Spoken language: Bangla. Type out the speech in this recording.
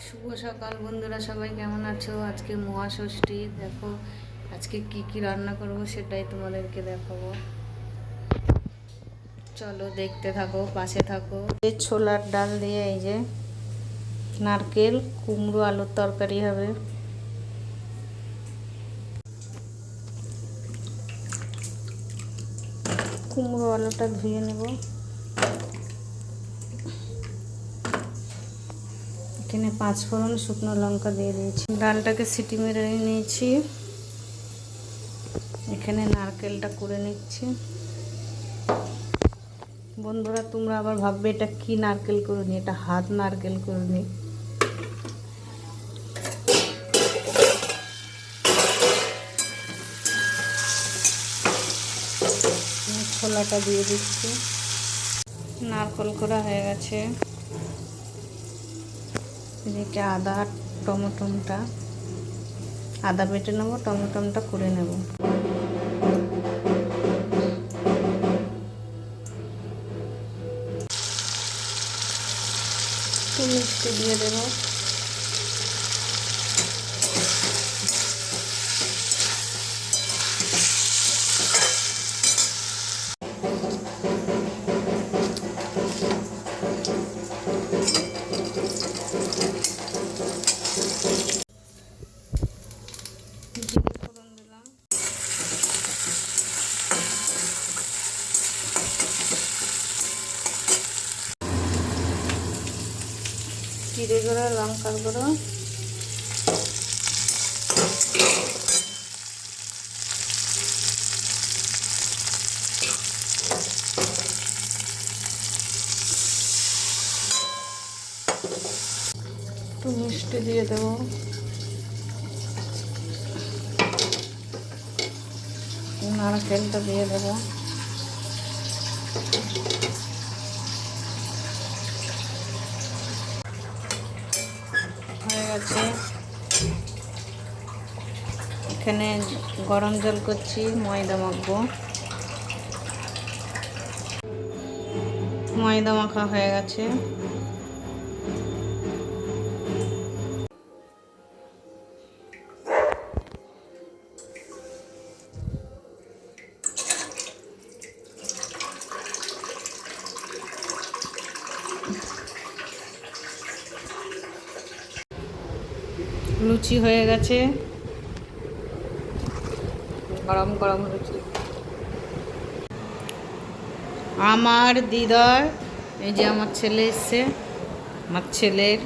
শুভ সকাল বন্ধুরা, সবাই কেমন আছো? আজকে মহাষষ্ঠী। দেখো আজকে কি কি রান্না করব সেটাই তোমাদেরকে দেখাবো। চলো দেখতে থাকো, পাশে থাকো। এই ছোলার ডাল দিয়ে এই যে নারকেল কুমড়ো আলুর তরকারি হবে। কুমড়ো আলুটা ধুয়ে নেব। এখানে 5 ফোড়ন শুকনো লঙ্কা দিয়ে দিয়েছি। ডালটাকে সিটি মেরে নিয়েছি। এখানে নারকেলটা করে নিচ্ছি। বন্ধুরা তোমরা আবার ভাববে এটা কি নারকেল করুনি, এটা হাত নারকেল করুনি। ছোলাটা দিয়ে দিচ্ছি। নারকেল করা হয়ে গেছে। এদিকে আদা টমেটোটা আদা বেটে নেবো, টমেটোটা করে নেব। একটু মিষ্টি দিয়ে দেবো। জিরে গুঁড়ো, লঙ্কার গুঁড়ো, একটু মিষ্টি দিয়ে দেবো। নারকেলটা দিয়ে দেবো। হয়ে গেছে। এখানে গরম জল করছি, ময়দা মাখবো। ময়দা মাখা হয়ে গেছে। লুচি হয়ে গেছে, গরম গরম লুচি। আমার দিদার, এই যে আমার ছেলে এসছে, আমার ছেলের